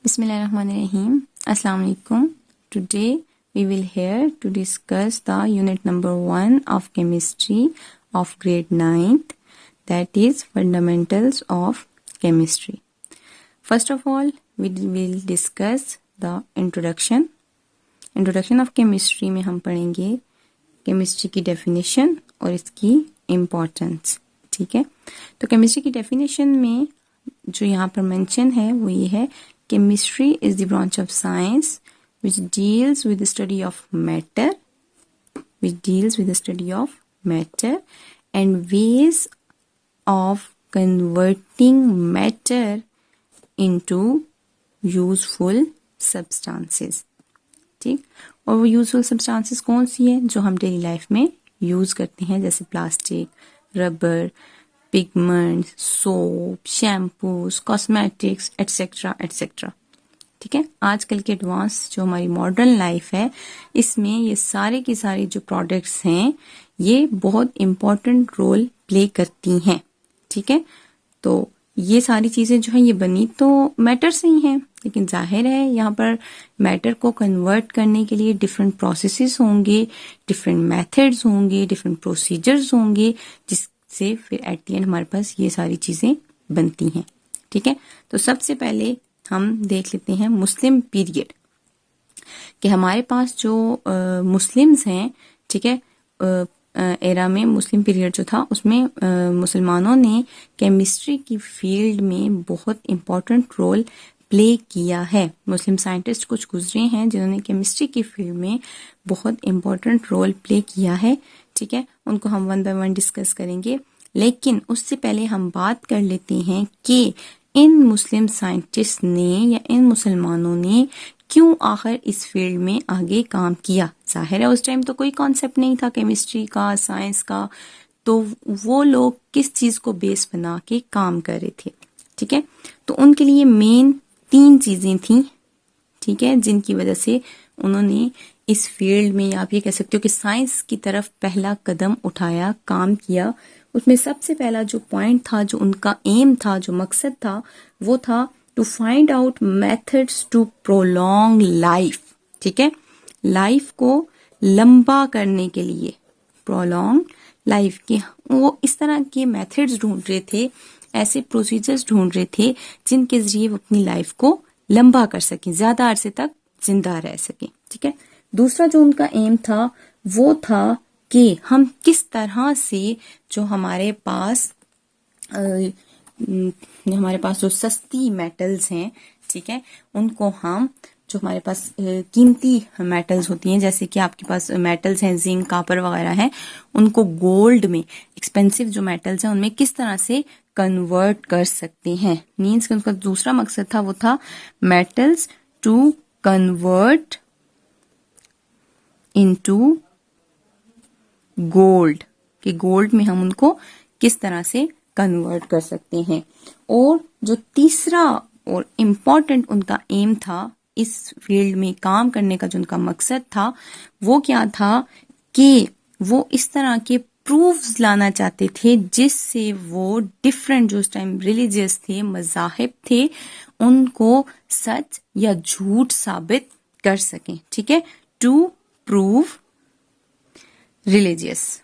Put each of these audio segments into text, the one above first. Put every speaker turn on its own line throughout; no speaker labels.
Bismillahirrahmanirrahim. Assalamu alaikum. Today we will here to discuss the unit number 1 of chemistry of grade 9th, that is fundamentals of chemistry. First of all, we will discuss the introduction. Introduction of chemistry में हम पढ़ेंगे chemistry की definition और इसकी importance. ठीक है, तो chemistry की definition में जो यहाँ पर mention है वो ये है, chemistry is the branch of science which deals with the study of matter, and ways of converting matter into useful substances. ठीक, और वो यूजफुल सब्सटेंसेस कौन सी है जो हम डेली लाइफ में यूज करते हैं, जैसे plastic, rubber, pigment, soap, shampoos, cosmetics etcetera etcetera. ठीक है, आजकल के एडवांस जो हमारी मॉडर्न लाइफ है इसमें ये सारे की सारी जो प्रोडक्ट्स हैं ये बहुत इम्पोर्टेंट रोल प्ले करती हैं. ठीक है, तो ये सारी चीजें जो है ये बनी तो मैटर से ही हैं, लेकिन जाहिर है यहाँ पर मैटर को कन्वर्ट करने के लिए डिफरेंट प्रोसेसेस होंगे, डिफरेंट मेथड्स होंगे, डिफरेंट प्रोसीजर्स होंगे, जिससे फिर एट द एंड हमारे पास ये सारी चीजें बनती हैं. ठीक है, तो सबसे पहले हम देख लेते हैं मुस्लिम पीरियड, कि हमारे पास जो मुस्लिम्स हैं, ठीक है, एरा में मुस्लिम पीरियड जो था उसमें मुसलमानों ने केमिस्ट्री की फील्ड में बहुत इम्पोर्टेंट रोल प्ले किया है. मुस्लिम साइंटिस्ट कुछ गुजरे हैं जिन्होंने केमिस्ट्री की फील्ड में बहुत इम्पोर्टेंट रोल प्ले किया है. ठीक है, उनको हम वन बाय वन डिस्कस करेंगे, लेकिन उससे पहले हम बात कर लेते हैं कि इन मुस्लिम साइंटिस्ट ने या इन मुसलमानों ने क्यों आखिर इस फील्ड में आगे काम किया. जाहिर है उस टाइम तो कोई कॉन्सेप्ट नहीं था केमिस्ट्री का, साइंस का, तो वो लोग किस चीज को बेस बना के काम कर रहे थे. ठीक है, तो उनके लिए मेन 3 चीजें थी. ठीक है, जिनकी वजह से उन्होंने इस फील्ड में, या आप ये कह सकते हो कि साइंस की तरफ पहला कदम उठाया, काम किया. उसमें सबसे पहला जो पॉइंट था, जो उनका एम था, जो मकसद था, वो था to find out methods to prolong life. ठीक है, लाइफ को लंबा करने के लिए, प्रोलॉन्ग लाइफ के वो इस तरह के मेथड्स ढूंढ रहे थे, ऐसे प्रोसीजर्स ढूंढ रहे थे जिनके जरिए वो अपनी लाइफ को लंबा कर सकें, ज्यादा अरसे तक जिंदा रह सकें. ठीक है, दूसरा जो उनका एम था वो था कि हम किस तरह से जो हमारे पास जो सस्ती मेटल्स हैं, ठीक है, उनको हम, जो हमारे पास कीमती मेटल्स होती हैं, जैसे कि आपके पास मेटल्स हैं जिंक, कॉपर वगैरह हैं, उनको गोल्ड में, एक्सपेंसिव जो मेटल्स हैं उनमें किस तरह से कन्वर्ट कर सकते हैं. मीन्स कि उनका दूसरा मकसद था वो था metals to convert into gold, कि गोल्ड में हम उनको किस तरह से कन्वर्ट कर सकते हैं. और जो तीसरा और इम्पोर्टेंट उनका एम था इस फील्ड में काम करने का, जो उनका मकसद था वो क्या था कि वो इस तरह के प्रूफ्स लाना चाहते थे जिससे वो डिफरेंट जो उस टाइम रिलीजियस थे, मज़ाहिब थे, उनको सच या झूठ साबित कर सकें. ठीक है, टू प्रूव रिलीजियस.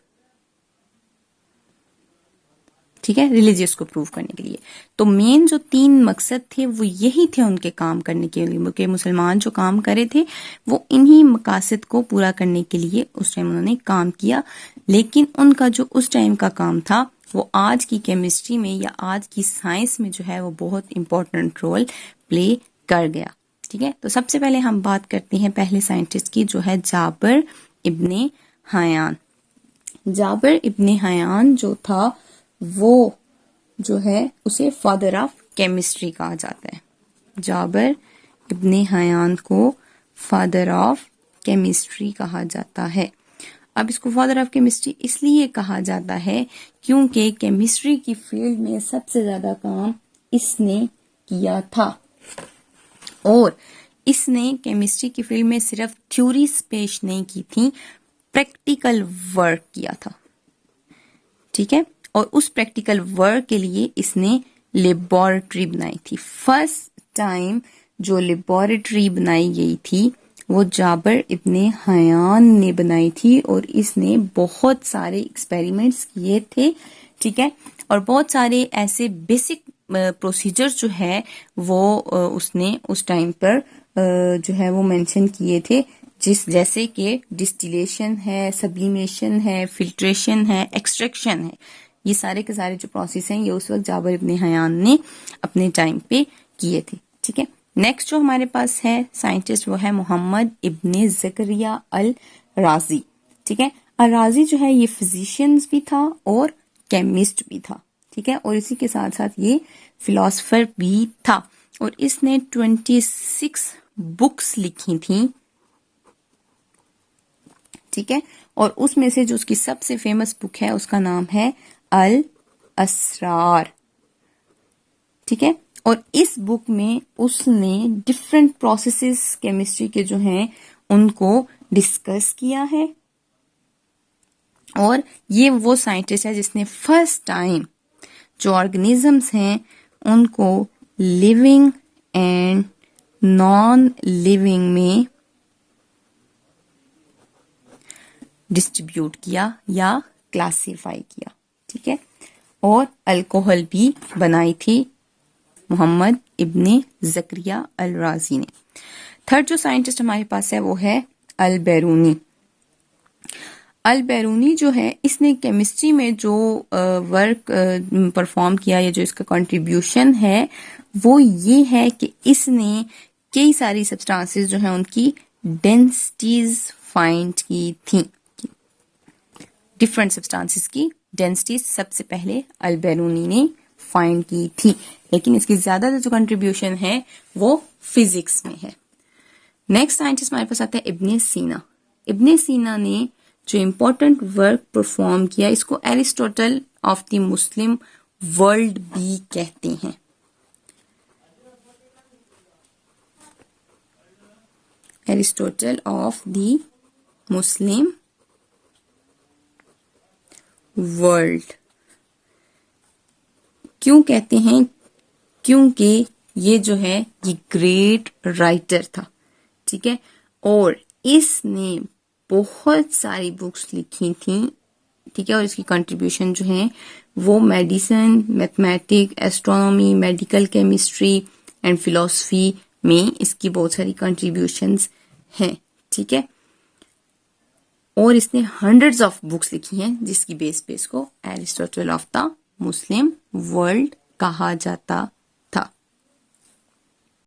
ठीक है, रिलीजियस को प्रूव करने के लिए. तो मेन जो 3 मकसद थे वो यही थे उनके काम करने के लिए, कि मुसलमान जो काम करे थे वो इन्हीं मकासद को पूरा करने के लिए उस टाइम उन्होंने काम किया. लेकिन उनका जो उस टाइम का काम था वो आज की केमिस्ट्री में या आज की साइंस में जो है वो बहुत इंपॉर्टेंट रोल प्ले कर गया. ठीक है, तो सबसे पहले हम बात करते हैं पहले साइंटिस्ट की, जो है जाबर इब्ने हयान. जाबर इब्ने हयान जो था वो जो है उसे फादर ऑफ केमिस्ट्री कहा जाता है. जाबर इब्ने हयान को फादर ऑफ केमिस्ट्री कहा जाता है. अब इसको फादर ऑफ केमिस्ट्री इसलिए कहा जाता है क्योंकि केमिस्ट्री की फील्ड में सबसे ज्यादा काम इसने किया था, और इसने केमिस्ट्री की फील्ड में सिर्फ थ्योरीज पेश नहीं की थी, प्रैक्टिकल वर्क किया था. ठीक है, और उस प्रैक्टिकल वर्क के लिए इसने लेबोरेटरी बनाई थी. फर्स्ट टाइम जो लेबोरेटरी बनाई गई थी वो जाबर इब्ने हयान ने बनाई थी और इसने बहुत सारे एक्सपेरिमेंट्स किए थे, ठीक है, और बहुत सारे ऐसे बेसिक प्रोसीजर्स जो है वो उसने उस टाइम पर जो है वो मेंशन किए थे, जैसे कि डिस्टिलेशन है, सब्लिमेशन है, फिल्ट्रेशन है, एक्सट्रैक्शन है। ये सारे के सारे जो प्रोसेस हैं ये उस वक्त जाबर इब्ने हयान ने अपने टाइम पे किए थे, ठीक है। नेक्स्ट जो हमारे पास है साइंटिस्ट वो है मोहम्मद इब्ने ज़करिया अल राजी, ठीक है। अल राजी जो है ये फिजिशियंस भी था और केमिस्ट भी था, ठीक है, और इसी के साथ साथ ये फिलोसफर भी था और इसने 26 बुक्स लिखी थी, ठीक है, और उसमें से जो उसकी सबसे फेमस बुक है उसका नाम है अल असरार, ठीक है। और इस बुक में उसने डिफरेंट प्रोसेसेस केमिस्ट्री के जो हैं उनको डिस्कस किया है और ये वो साइंटिस्ट है जिसने फर्स्ट टाइम जो ऑर्गेनिजम्स हैं उनको लिविंग एंड नॉन लिविंग में डिस्ट्रीब्यूट किया या क्लासिफाई किया, ठीक है, और अल्कोहल भी बनाई थी मोहम्मद इब्ने ज़करिया अल राजी ने। थर्ड जो साइंटिस्ट हमारे पास है वो है अल बैरूनी। अल बैरूनी जो है इसने केमिस्ट्री में जो वर्क परफॉर्म किया या जो इसका कंट्रीब्यूशन है वो ये है कि इसने कई सारी सब्सटेंसेस जो है उनकी डेंसिटीज फाइंड की थी, डिफरेंट सब्सटेंसेस की डेंसिटीज सबसे पहले अल बैरूनी ने फाइंड की थी, लेकिन इसकी ज्यादातर जो कंट्रीब्यूशन है वो फिजिक्स में है। नेक्स्ट साइंटिस्ट हमारे पास आता है इब्ने सीना। इब्ने सीना ने जो इम्पोर्टेंट वर्क परफॉर्म किया इसको Aristotle of the Muslim world भी कहते हैं। Aristotle of the Muslim world क्यों कहते हैं? क्योंकि ये जो है ये ग्रेट राइटर था, ठीक है, और इसने बहुत सारी बुक्स लिखी थी, ठीक है, और इसकी कंट्रीब्यूशन जो है वो medicine, mathematics, astronomy, medical chemistry and philosophy में इसकी बहुत सारी कंट्रीब्यूशंस हैं, ठीक है, और इसने हंड्रेड्स ऑफ बुक्स लिखी हैं जिसकी बेस पे इसको Aristotle of the Muslim world कहा जाता